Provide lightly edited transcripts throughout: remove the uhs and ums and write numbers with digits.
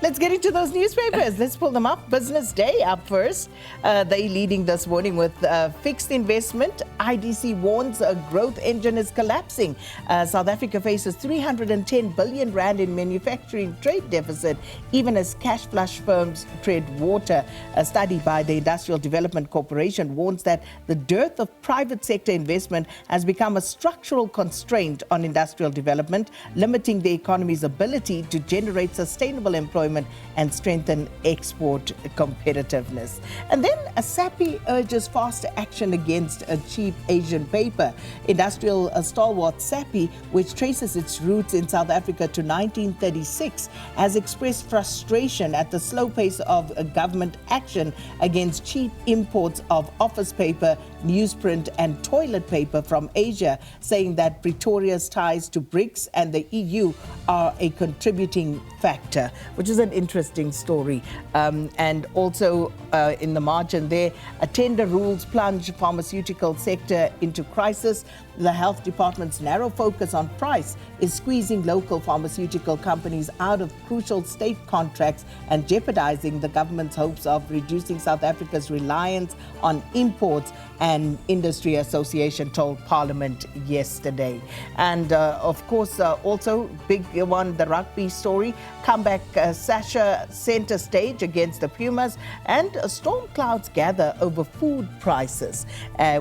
Let's get into those newspapers. Let's pull them up. Business Day up first. They leading this morning with fixed investment. IDC warns a growth engine is collapsing. South Africa faces 310 billion rand in manufacturing trade deficit, even as cash flush firms tread water. A study by the Industrial Development Corporation warns that the dearth of private sector investment has become a structural constraint on industrial development, limiting the economy's ability to generate sustainable employment and strengthen export competitiveness. And then SABC urges faster action against a cheap Asian paper. Industrial stalwart SABC, which traces its roots in South Africa to 1936, has expressed frustration at the slow pace of government action against cheap imports of office paper, newsprint and toilet paper from Asia, saying that Pretoria's ties to BRICS and the EU are a contributing factor, which is an interesting story. And also in the margin there, a tender rules plunge pharmaceutical sector into crisis. The health department's narrow focus on price is squeezing local pharmaceutical companies out of crucial state contracts and jeopardizing the government's hopes of reducing South Africa's reliance on imports, an industry association told Parliament yesterday. And of course, also big one, the rugby story. Comeback Sasha center stage against the Pumas, and storm clouds gather over food prices.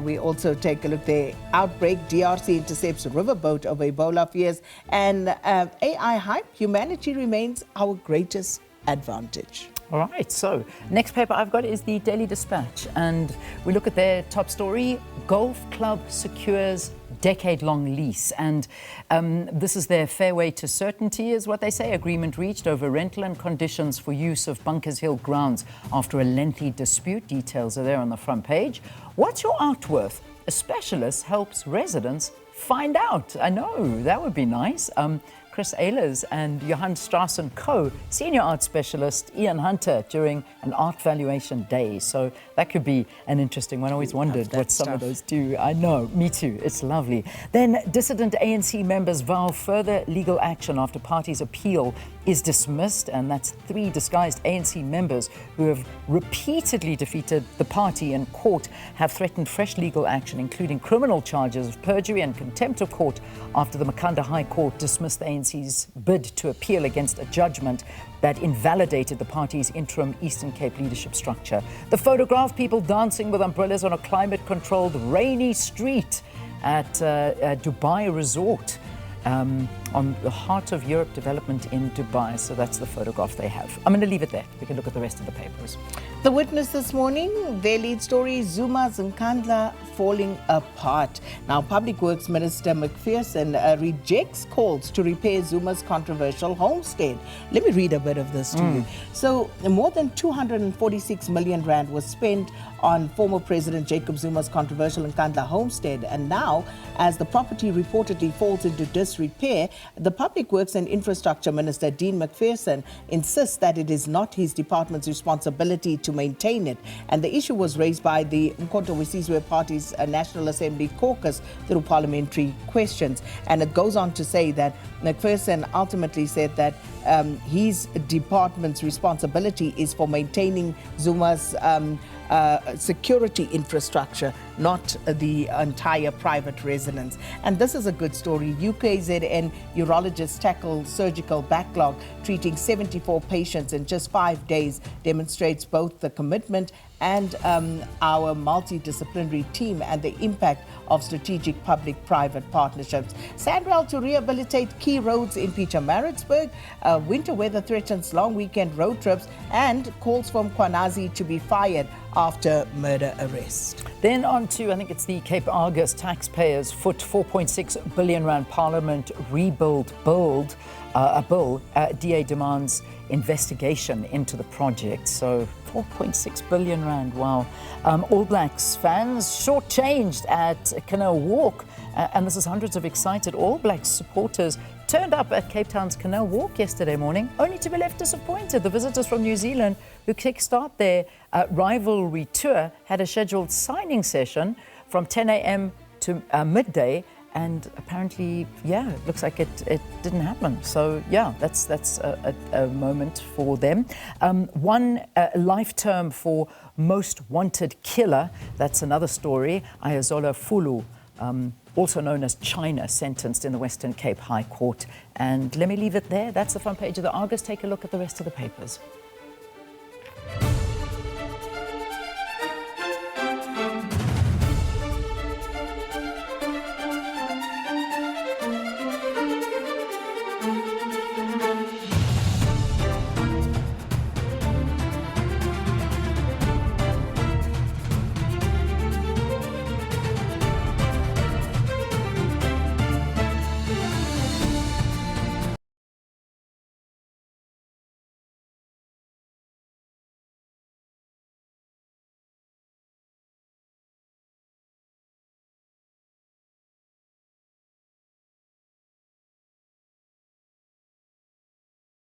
We also take a look there. Outbreak, DRC intercepts riverboat of Ebola fears, and AI hype, humanity remains our greatest advantage. All right, so next paper I've got is the Daily Dispatch, and we look at their top story: Golf Club secures decade-long lease. And this is their fairway to certainty, is what they say. Agreement reached over rental and conditions for use of Bunkers Hill grounds after a lengthy dispute. Details are there on the front page. What's your art worth? A specialist helps residents find out. I know, that would be nice. Chris Ehlers and Johan Strauss & Co. Senior art specialist Ian Hunter during an art valuation day. So that could be an interesting one. I always wondered what some of those do. I know, me too. It's lovely. Then dissident ANC members vow further legal action after party's appeal is dismissed. And that's 3 disguised ANC members who have repeatedly defeated the party in court have threatened fresh legal action, including criminal charges of perjury and contempt of court after the Makhanda High Court dismissed the ANC's bid to appeal against a judgment that invalidated the party's interim Eastern Cape leadership structure. The photograph, people dancing with umbrellas on a climate-controlled rainy street at Dubai Resort. On the heart of Europe development in Dubai. So that's the photograph they have. I'm going to leave it there. We can look at the rest of the papers. The Witness this morning, their lead story, Zuma's Nkandla falling apart. Now, Public Works Minister McPherson rejects calls to repair Zuma's controversial homestead. Let me read a bit of this to you. So, more than 246 million rand was spent on former President Jacob Zuma's controversial Nkandla homestead. And now, as the property reportedly falls into disrepair, the Public Works and Infrastructure Minister, Dean McPherson, insists that it is not his department's responsibility to maintain it. And the issue was raised by the Mkhonto weSizwe Party's National Assembly caucus through parliamentary questions. And it goes on to say that McPherson ultimately said that his department's responsibility is for maintaining Zuma's security infrastructure, not the entire private residence. And this is a good story. UKZN urologists tackle surgical backlog, treating 74 patients in just 5 days, demonstrates both the commitment and our multidisciplinary team and the impact of strategic public-private partnerships. SANRAL to rehabilitate key roads in Pietermaritzburg. Winter weather threatens long weekend road trips, and calls from Kwanazi to be fired after murder arrest. Then on to, I think it's the Cape Argus taxpayers foot 4.6 billion rand Parliament rebuild build. A bill, DA demands investigation into the project. So 4.6 billion rand, wow. All Blacks fans shortchanged at Canal Walk. And this is hundreds of excited All Blacks supporters turned up at Cape Town's Canal Walk yesterday morning, only to be left disappointed. The visitors from New Zealand who kickstart their rivalry tour had a scheduled signing session from 10 a.m. to midday and apparently, yeah, it looks like it didn't happen. So yeah, that's a moment for them. One life term for most wanted killer. That's another story. Ayatollah Fulu, also known as China, sentenced in the Western Cape High Court. And let me leave it there. That's the front page of the Argus. Take a look at the rest of the papers.